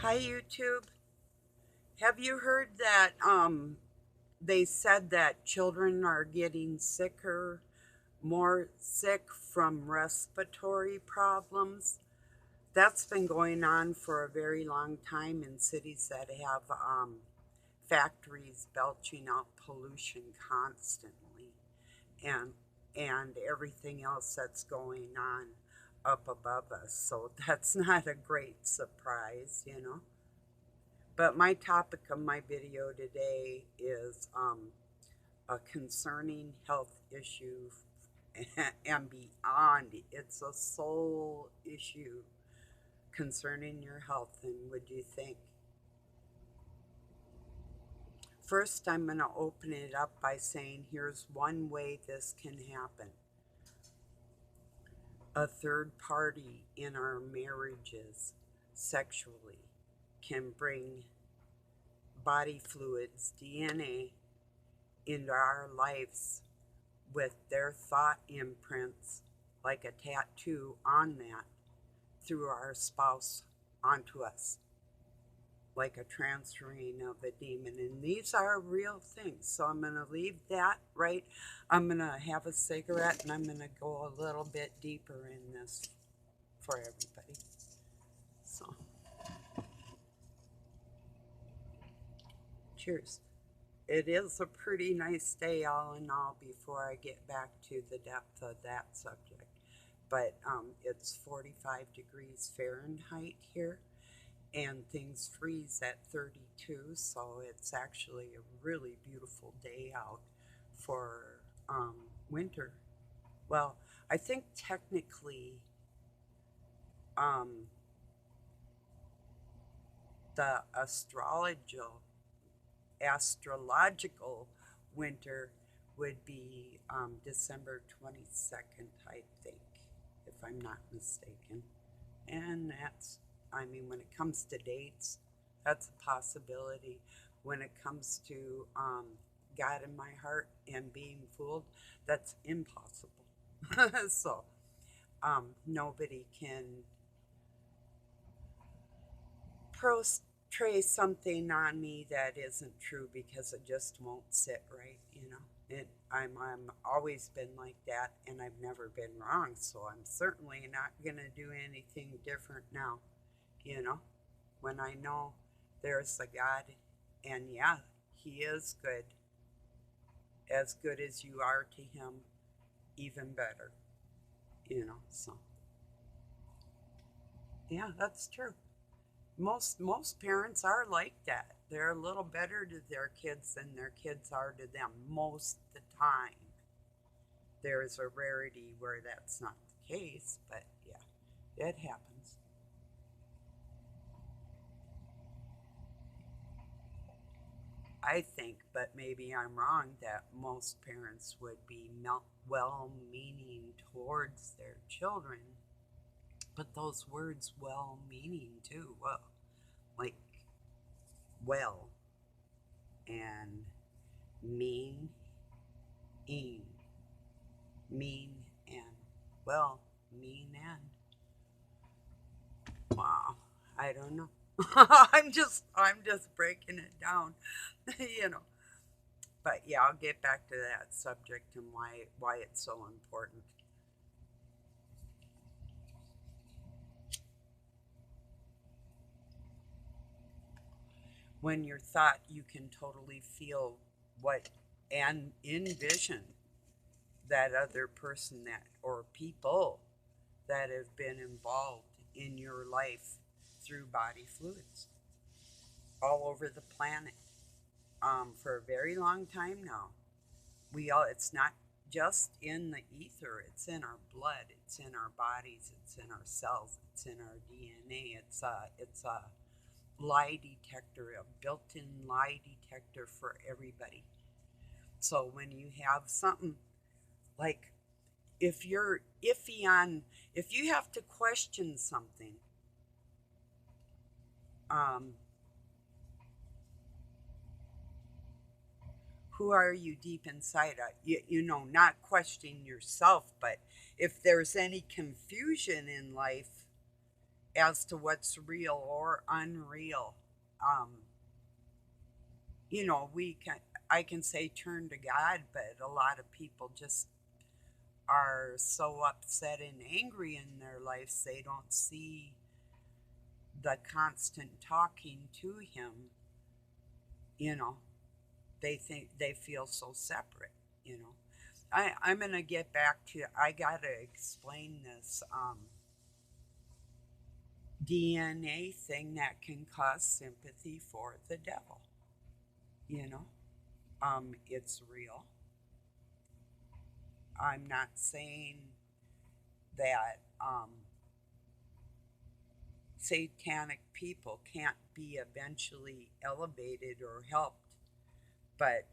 Hi YouTube. Have you heard that they said that children are getting sicker, more sick from respiratory problems? That's been going on for a very long time in cities that have factories belching out pollution constantly and and everything else that's going on up above us. So that's not a great surprise. But my topic of my video today is a concerning health issue and beyond. It's a soul issue concerning your health. And would you think? First, I'm going to open it up by saying here's one way this can happen. A third party in our marriages sexually can bring body fluids, DNA, into our lives with their thought imprints, like a tattoo on that, through our spouse onto us, like a transferring of a demon. And these are real things. So I'm going to leave that right. I'm going to have a cigarette and I'm going to go a little bit deeper in this for everybody. So, cheers. It is a pretty nice day, all in all, before I get back to the depth of that subject. But it's 45 degrees Fahrenheit here, and things freeze at 32, so it's actually a really beautiful day out for winter. Well, I think technically um, the astrological winter would be December 22nd, I think, if I'm not mistaken. And when it comes to dates, that's a possibility. When it comes to God in my heart and being fooled, that's impossible. So nobody can portray something on me that isn't true because it just won't sit right. I'm always been like that, and I've never been wrong, so I'm certainly not gonna do anything different now. You know, when I know there's a God, and yeah, He is good as you are to Him, even better. So yeah, that's true. Most parents are like that. They're a little better to their kids than their kids are to them most of the time. There is a rarity where that's not the case, but yeah, it happens. I think, but maybe I'm wrong, that most parents would be well meaning towards their children, but those words, well meaning too, well, like well and mean, in, mean and well, mean and wow, I don't know. I'm just breaking it down, you know. But yeah, I'll get back to that subject and why it's so important. When you're thought, you can totally feel what and envision that other person that or people that have been involved in your life through body fluids all over the planet for a very long time now. It's not just in the ether, it's in our blood, it's in our bodies, it's in our cells, it's in our DNA. It's a lie detector, a built-in lie detector for everybody. So when you have something like, if you're iffy on, if you have to question something, um, who are you deep inside? Not questioning yourself, but if there's any confusion in life, as to what's real or unreal. Um, I can say turn to God, but a lot of people just are so upset and angry in their lives they don't see the constant talking to Him. You know, they think they feel so separate. You know, I'm gonna get back to. I gotta explain this DNA thing that can cause sympathy for the devil. You know, it's real. I'm not saying that satanic people can't be eventually elevated or helped, but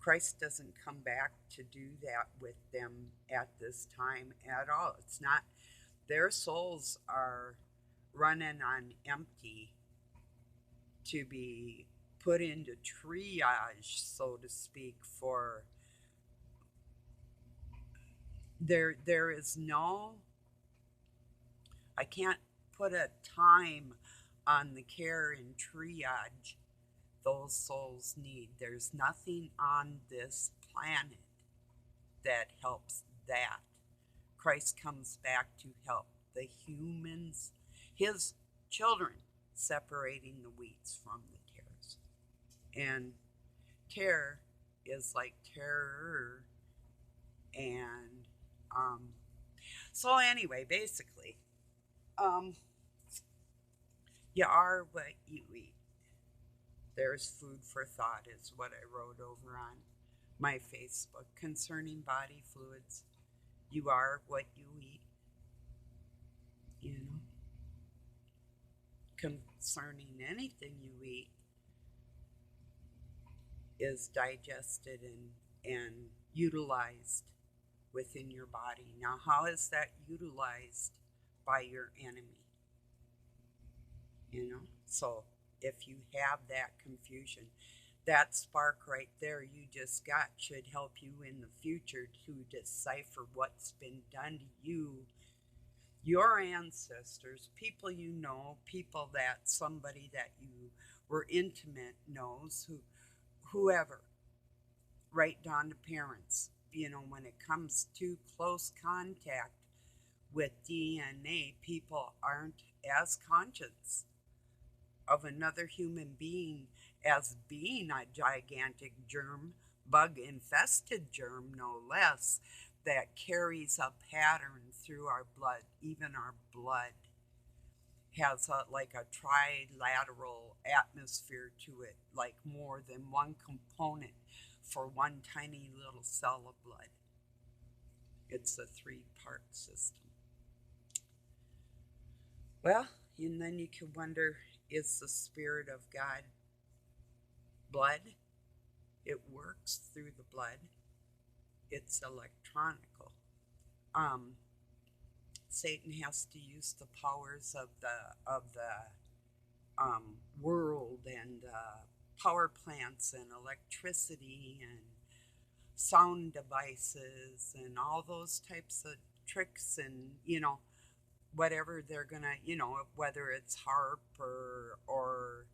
Christ doesn't come back to do that with them at this time at all. It's not, their souls are running on empty to be put into triage, so to speak, for there is no, I can't put a time on the care and triage those souls need. There's nothing on this planet that helps that. Christ comes back to help the humans, his children, separating the wheats from the tares. And tare is like terror. And so, anyway, basically, um, you are what you eat. There's food for thought, is what I wrote over on my Facebook concerning body fluids. You are what you eat, you know. Concerning anything you eat is digested and utilized within your body. Now, how is that utilized by your enemy? You know, so if you have that confusion, that spark right there you just got should help you in the future to decipher what's been done to you, your ancestors, people you know, people that somebody that you were intimate knows, whoever, right down to parents. When it comes to close contact with DNA, people aren't as conscious of another human being as being a gigantic germ, bug infested germ, no less, that carries a pattern through our blood. Even our blood has like a trilateral atmosphere to it, like more than one component for one tiny little cell of blood. It's a three-part system. Well, and then you can wonder, is the Spirit of God blood? It works through the blood. It's electronical. Satan has to use the powers of the world and power plants and electricity and sound devices and all those types of tricks and whatever they're gonna whether it's harp or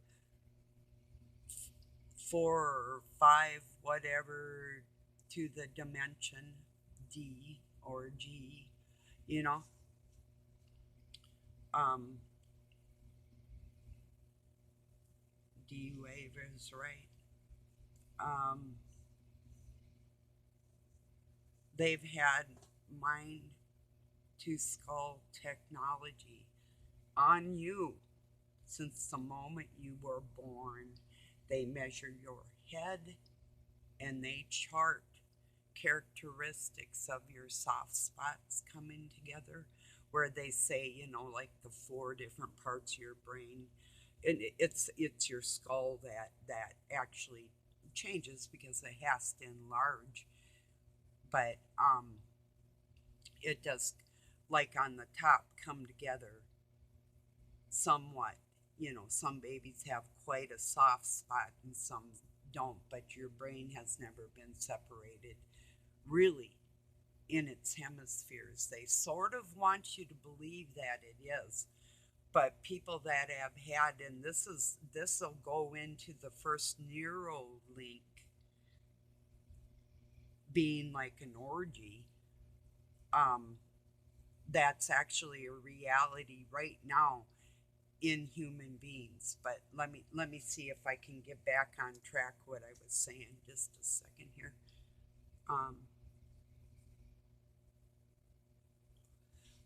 4 or 5 whatever to the dimension D or G, you know. Um, D wave is right. Um, they've had mind to skull technology on you since the moment you were born. They measure your head and they chart characteristics of your soft spots coming together, where they say, like the 4 different parts of your brain. And it's your skull that actually changes because it has to enlarge. But it does, like on the top, come together somewhat. Some babies have quite a soft spot and some don't, but your brain has never been separated really in its hemispheres. They sort of want you to believe that it is. But people that have had, and this'll go into the first NERO link being like an orgy. Um, that's actually a reality right now in human beings. But let me see if I can get back on track what I was saying. Just a second here. Um,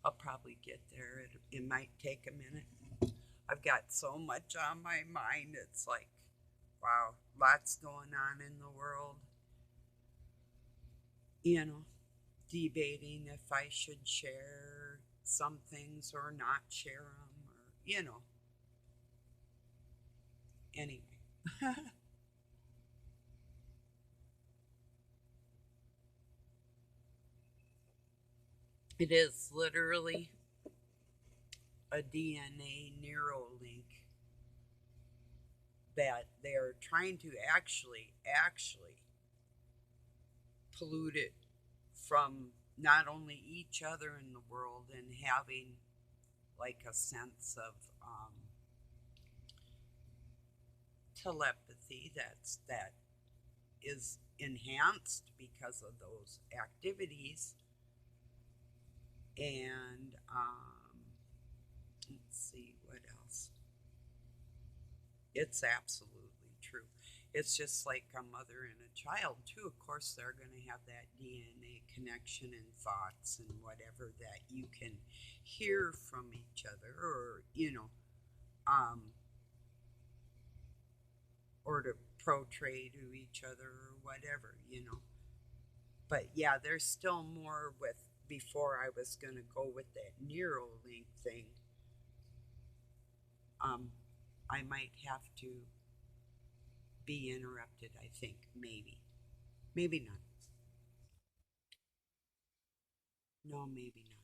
I'll probably get there. It might take a minute. I've got so much on my mind. It's like, wow, lots going on in the world. You know, debating if I should share some things or not share them, or, anyway. It is literally a DNA neuralink that they're trying to actually pollute it from not only each other in the world and having like a sense of telepathy that is enhanced because of those activities. And let's see what else. It's absolutely true. It's just like a mother and a child, too. Of course, they're going to have that DNA connection and thoughts and whatever that you can hear from each other, or, um, or to portray to each other or whatever. But yeah, there's still more with, before I was going to go with that Neuralink thing. Um, I might have to be interrupted, I think, maybe. Maybe not. No, maybe not.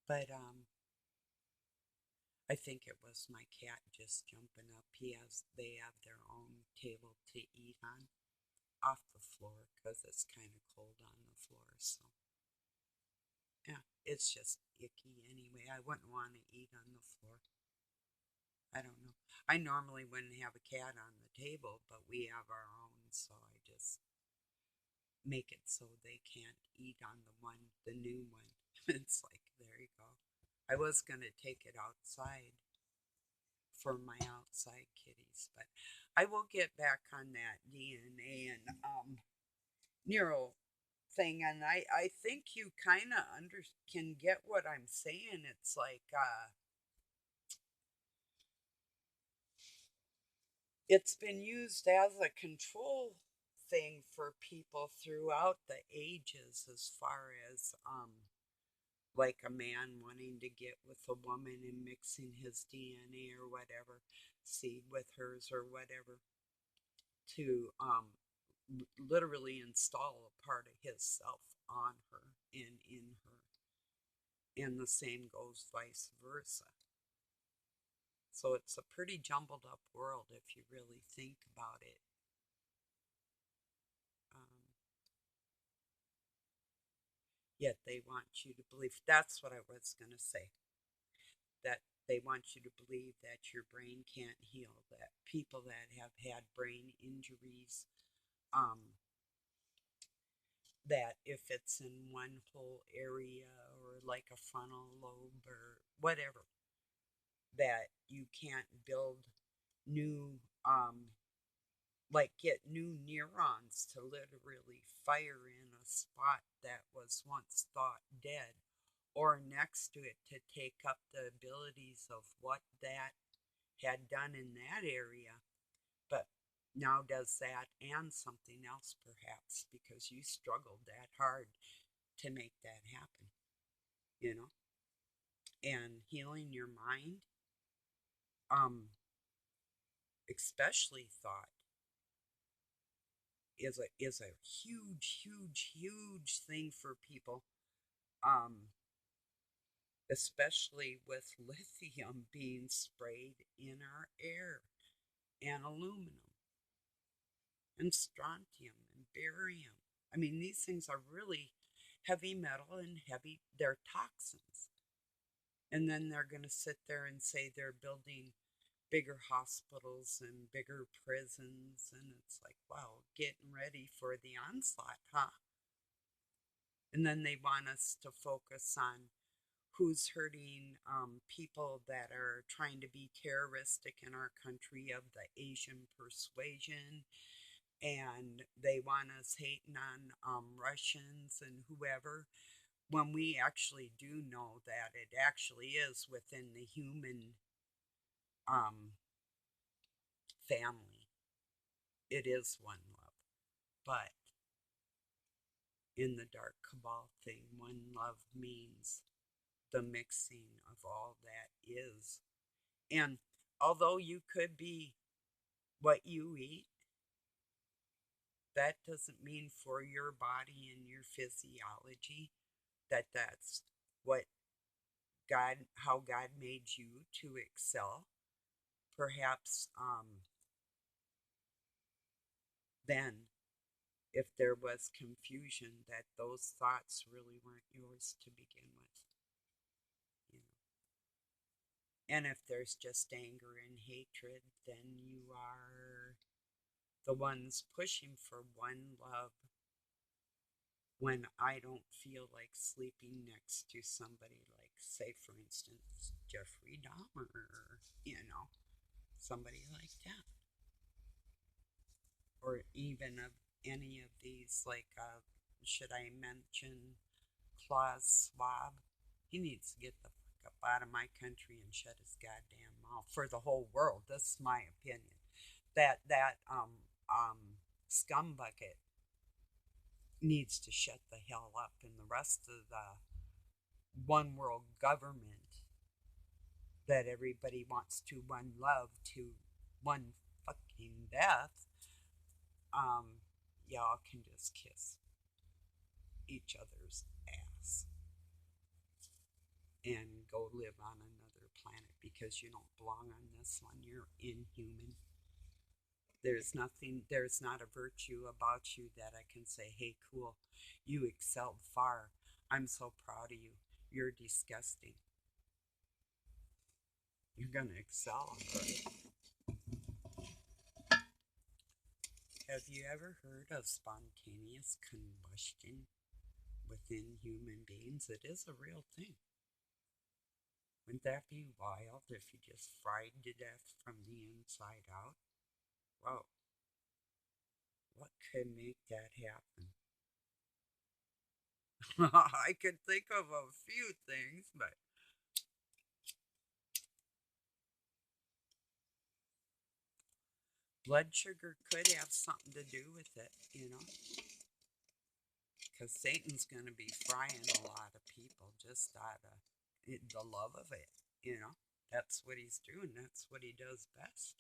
But I think it was my cat just jumping up. They have their own table to eat on off the floor because it's kind of cold on the floor. So yeah, it's just icky anyway. I wouldn't want to eat on the floor. I don't know. I normally wouldn't have a cat on the table, but we have our own, so I just make it so they can't eat on the new one. It's like, there you go. I was going to take it outside for my outside kitties, but I will get back on that DNA and neuro thing. And I think you kind of can get what I'm saying. It's like, it's been used as a control thing for people throughout the ages, as far as like a man wanting to get with a woman and mixing his DNA or whatever, seed with hers or whatever, to literally install a part of his self on her and in her. And the same goes vice versa. So it's a pretty jumbled up world if you really think about it. Um, Yet they want you to believe. That's what I was going to say. That they want you to believe that your brain can't heal. That people that have had brain injuries, um, that if it's in one whole area or like a frontal lobe or whatever, that you can't build new, like get new neurons to literally fire in a spot that was once thought dead, or next to it to take up the abilities of what that had done in that area, but now does that and something else perhaps because you struggled that hard to make that happen, you know? And healing your mind, um, especially thought, is a huge thing for people, um, especially with lithium being sprayed in our air, and aluminum and strontium and barium. I mean, these things are really heavy metal and they're toxins. And then they're going to sit there and say they're building bigger hospitals and bigger prisons. And it's like, wow, getting ready for the onslaught, huh? And then they want us to focus on who's hurting people that are trying to be terroristic in our country of the Asian persuasion. And they want us hating on Russians and whoever, when we actually do know that it actually is within the human um, family. It is one love. But in the dark cabal thing, one love means the mixing of all that is. And although you could be what you eat, that doesn't mean for your body and your physiology that that's what God, how God made you to excel. Perhaps then, if there was confusion, that those thoughts really weren't yours to begin with, you know. And if there's just anger and hatred, then you are the ones pushing for one love when I don't feel like sleeping next to somebody like, say, for instance, Jeffrey Dahmer, somebody like that. Or even of any of these, like, should I mention Klaus Schwab? He needs to get the fuck up out of my country and shut his goddamn mouth for the whole world. This is my opinion. That scumbucket needs to shut the hell up, and the rest of the one world government that everybody wants to one love to one fucking death, um, y'all can just kiss each other's ass and go live on another planet because you don't belong on this one. You're inhuman. There's not a virtue about you that I can say, hey, cool, you excelled far. I'm so proud of you. You're disgusting. You're going to excel, right? Have you ever heard of spontaneous combustion within human beings? It is a real thing. Wouldn't that be wild if you just fried to death from the inside out? Whoa, what could make that happen? I could think of a few things, but blood sugar could have something to do with it. Because Satan's going to be frying a lot of people just out of the love of it. That's what he's doing. That's what he does best.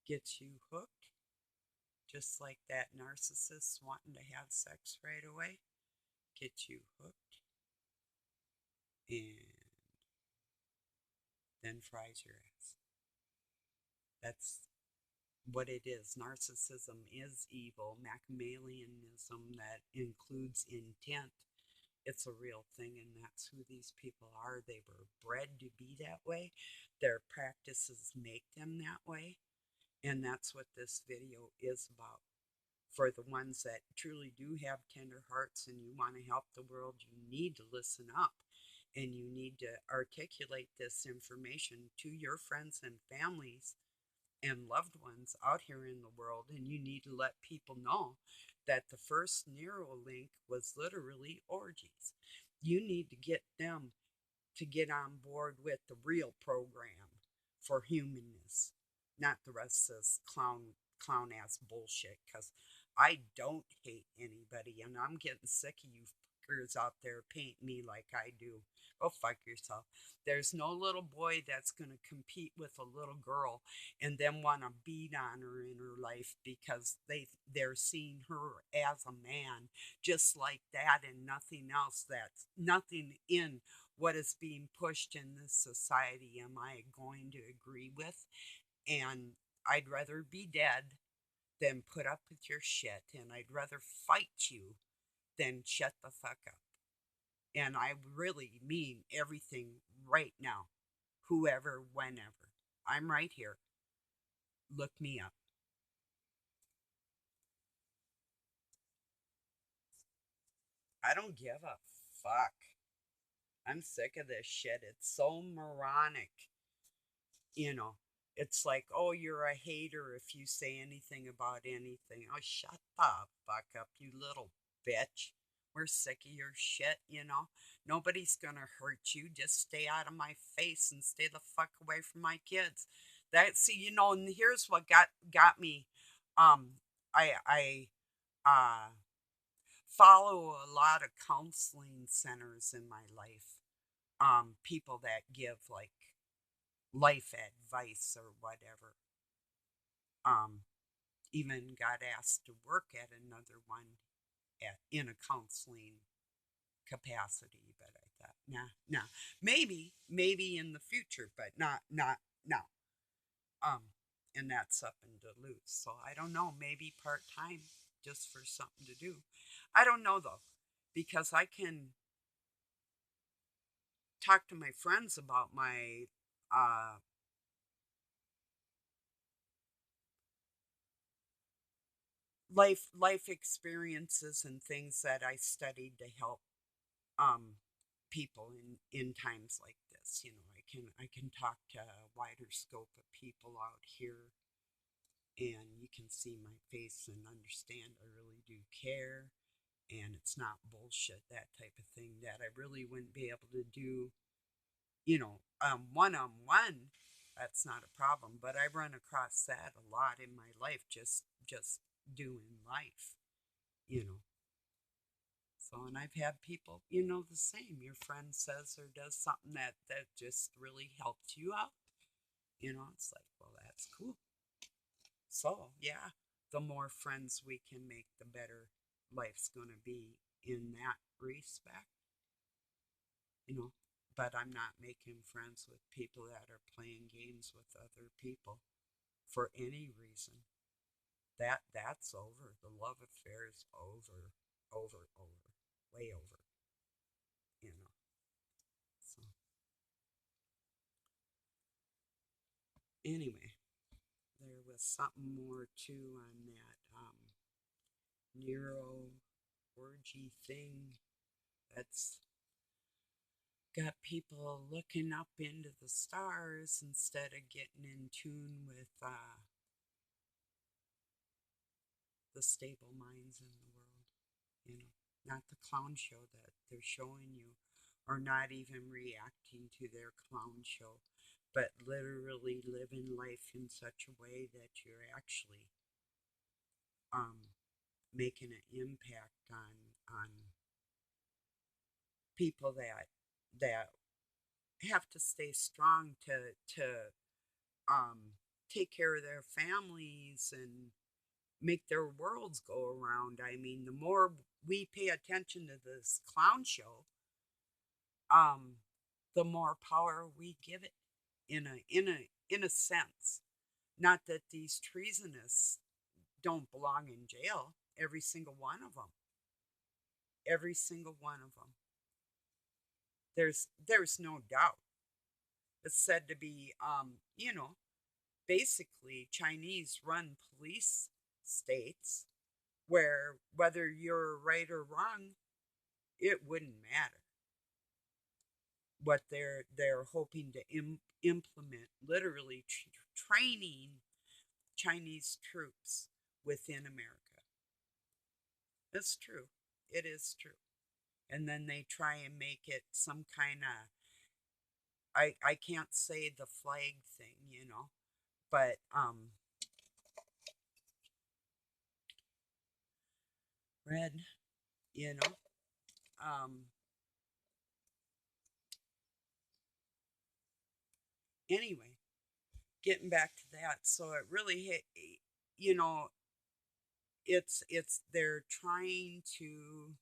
Gets you hooked, just like that narcissist wanting to have sex right away. Gets you hooked and then fries your ass. That's what it is. Narcissism is evil. Machiavellianism that includes intent. It's a real thing, and that's who these people are. They were bred to be that way. Their practices make them that way, and that's what this video is about. For the ones that truly do have tender hearts and you want to help the world, you need to listen up and you need to articulate this information to your friends and families and loved ones out here in the world. And you need to let people know that the first NERO link was literally orgies. You need to get them to get on board with the real program for humanness, not the rest of this clown ass bullshit. Because I don't hate anybody, and I'm getting sick of you fuckers out there painting me like I do. Go fuck yourself. There's no little boy that's going to compete with a little girl and then want to beat on her in her life because they're seeing her as a man, just like that, and nothing else. That's nothing in what is being pushed in this society am I going to agree with. And I'd rather be dead than put up with your shit, and I'd rather fight you then shut the fuck up. And I really mean everything right now. Whoever, whenever. I'm right here. Look me up. I don't give a fuck. I'm sick of this shit. It's so moronic. You know, it's like, oh, you're a hater if you say anything about anything. Oh, shut the fuck up, you little bitch. We're sick of your shit. Nobody's gonna hurt you. Just stay out of my face and stay the fuck away from my kids. And here's what got me. I follow a lot of counseling centers in my life. People that give like life advice or whatever. Um, Even got asked to work at another one in a counseling capacity, but I thought, nah, maybe in the future, but not now. Um, and that's up in Duluth, so I don't know. Maybe part time, just for something to do. I don't know though, because I can talk to my friends about my uh, life experiences and things that I studied to help um people in times like this. I can talk to a wider scope of people out here, and you can see my face and understand I really do care, and it's not bullshit, that type of thing that I really wouldn't be able to do, one on one. That's not a problem, but I run across that a lot in my life, just doing life, you know. So, and I've had people, the same. Your friend says or does something that just really helped you out. It's like, well, that's cool. So, yeah, the more friends we can make, the better life's going to be in that respect, you know. But I'm not making friends with people that are playing games with other people for any reason. That's over. The love affair is over, way over, you know. So anyway, there was something more too on that NERO orgy thing that's got people looking up into the stars instead of getting in tune with the stable minds in the world. You know, not the clown show that they're showing you, or not even reacting to their clown show, but literally living life in such a way that you're actually um, making an impact on people that have to stay strong to um, take care of their families and make their worlds go around. I mean, the more we pay attention to this clown show, um, the more power we give it in a sense. Not that these treasonous don't belong in jail. Every single one of them. Every single one of them. There's no doubt. It's said to be basically Chinese run police states where whether you're right or wrong, it wouldn't matter. What they're hoping to implement, literally training Chinese troops within America. It's true. It is true. And then they try and make it some kind of, I can't say the flag thing, but red, you know. Um anyway, getting back to that, so it really hit, you know, it's they're trying to,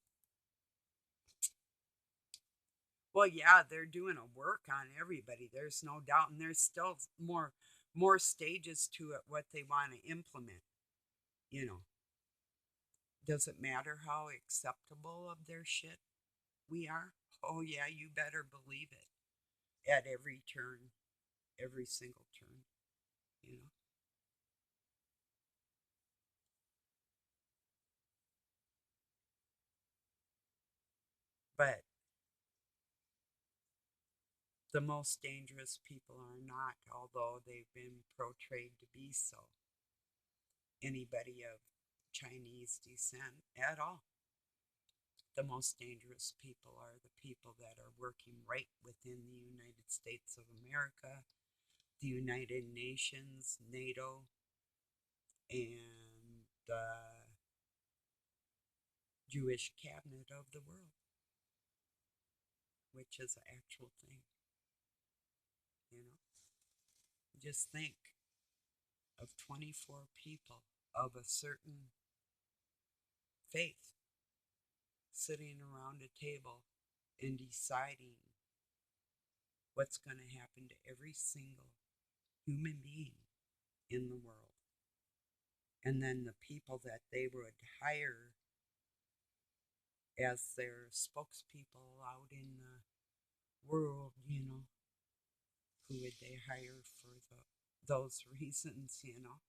well, yeah, they're doing a work on everybody. There's no doubt, and there's still more stages to it what they want to implement. You know, Does it matter how acceptable of their shit we are? Oh, yeah, you better believe it. At every turn, every single turn, you know? But the most dangerous people are not, although they've been portrayed to be so, anybody of Chinese descent at all. The most dangerous people are the people that are working right within the United States of America, the United Nations, NATO, and the Jewish cabinet of the world, which is an actual thing, you know. Just think of 24 people of a certain faith sitting around a table and deciding what's going to happen to every single human being in the world. And then the people that they would hire as their spokespeople out in the world, you know, who would they hire for those reasons, you know,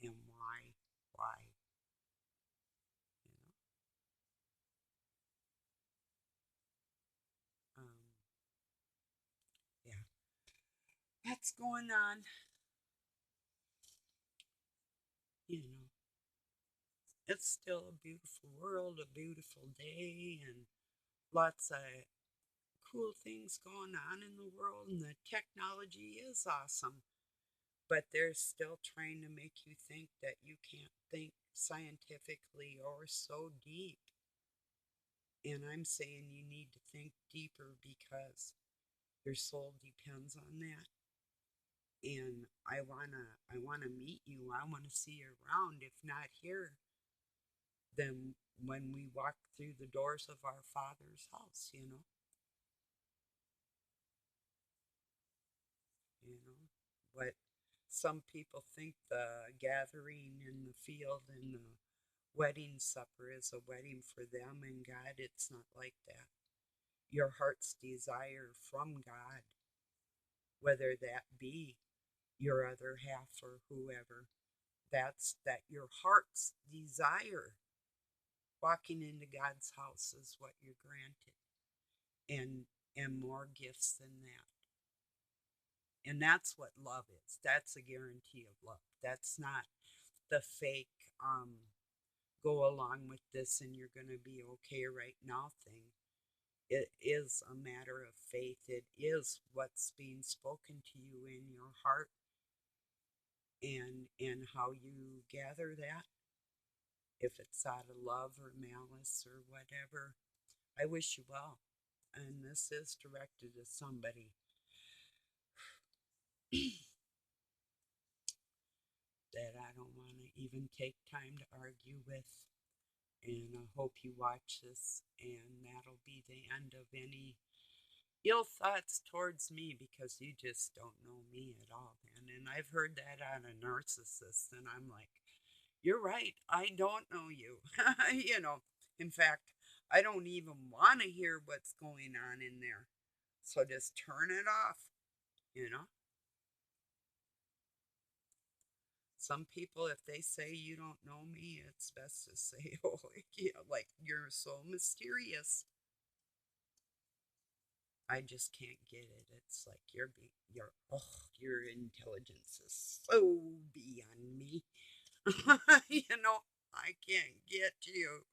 and why, you know, yeah, that's going on, you know. It's still a beautiful world, a beautiful day, and lots of cool things going on in the world, and the technology is awesome. But they're still trying to make you think that you can't think scientifically or so deep. And I'm saying you need to think deeper because your soul depends on that. And I wanna meet you. I wanna see you around. If not here, then when we walk through the doors of our Father's house, you know. You know. But some people think the gathering in the field and the wedding supper is a wedding for them and God. It's not like that. Your heart's desire from God, whether that be your other half or whoever, that's that your heart's desire. Walking into God's house is what you're granted, and more gifts than that. And that's what love is. That's a guarantee of love. That's not the fake go along with this and you're going to be okay right now thing. It is a matter of faith. It is what's being spoken to you in your heart, and how you gather that, if it's out of love or malice or whatever. I wish you well. And this is directed to somebody that I don't want to even take time to argue with. And I hope you watch this, and that'll be the end of any ill thoughts towards me because you just don't know me at all, man. And I've heard that on a narcissist, and I'm like, you're right, I don't know you. You know, in fact, I don't even want to hear what's going on in there. So just turn it off, you know. Some people, if they say you don't know me, it's best to say, oh, yeah, like you're so mysterious. I just can't get it. It's like your intelligence is so beyond me. You know, I can't get you.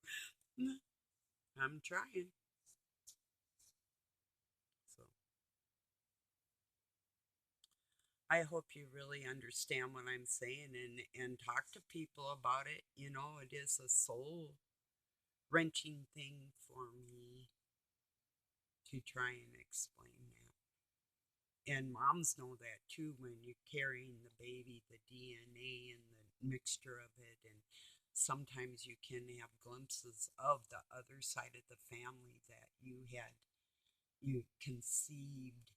I'm trying. So I hope you really understand what I'm saying, and talk to people about it. You know, it is a soul wrenching thing for me to try and explain that. And moms know that too when you're carrying the baby, the DNA and the mixture of it. And sometimes you can have glimpses of the other side of the family that you conceived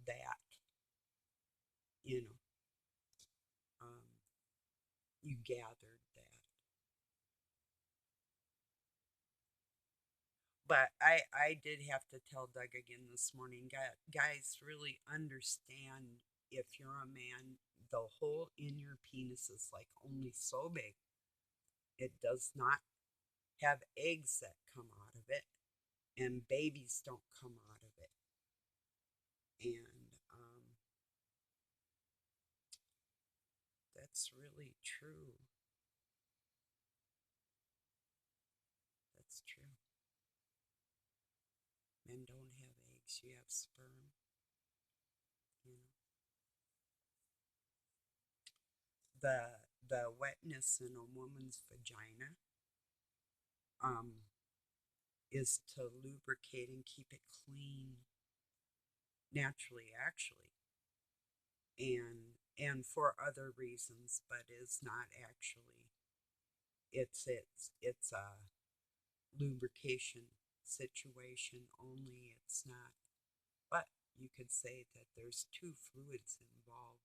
that, you know, um, you gathered that. But I did have to tell Doug again this morning, guys, really understand, if you're a man, the hole in your penis is like only so big. It does not have eggs that come out of it, and babies don't come out of it. And that's really true. That's true. Men don't have eggs, you have sperm, you know. The wetness in a woman's vagina um is to lubricate and keep it clean naturally, actually, and for other reasons, but is not actually. It's a lubrication situation only. It's not. But you could say that there's two fluids involved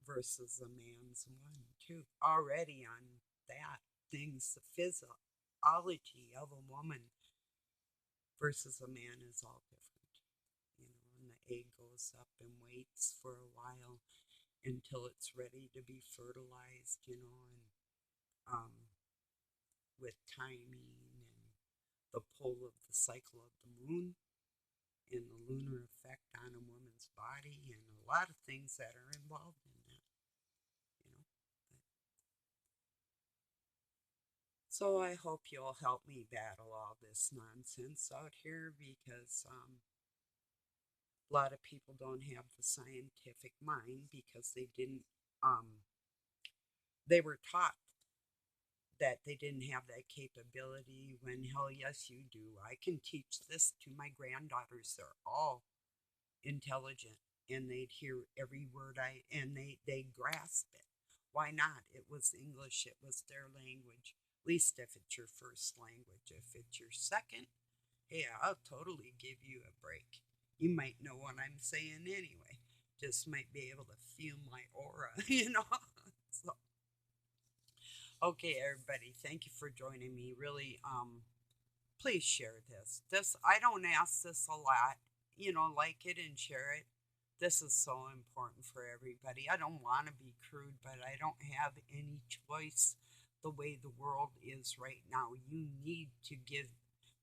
versus a man's one, too. Already on that, things, the physiology of a woman versus a man is all different. And the egg goes up and waits for a while until it's ready to be fertilized, and with timing and the pull of the cycle of the moon and the lunar effect on a woman's body and a lot of things that are involved in that, you know. So I hope you'll help me battle all this nonsense out here, because a lot of people don't have the scientific mind, because they were taught that they didn't have that capability, when hell yes you do. I can teach this to my granddaughters. They're all intelligent, and they'd hear every word and they grasp it. Why not? It was English, it was their language. At least if it's your first language. If it's your second, hey, I'll totally give you a break. You might know what I'm saying anyway. Just might be able to feel my aura, So, okay, everybody, thank you for joining me. Really, please share this. I don't ask this a lot. Like it and share it. This is so important for everybody. I don't want to be crude, but I don't have any choice the way the world is right now. You need to give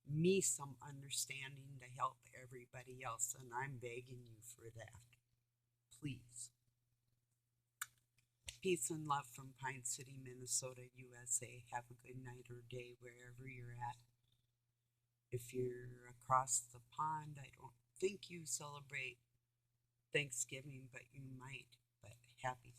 me some understanding to help everybody else, and I'm begging you for that. Please. Peace and love from Pine City, Minnesota, USA. Have a good night or day wherever you're at. If you're across the pond, I don't think you celebrate Thanksgiving, but you might. But happy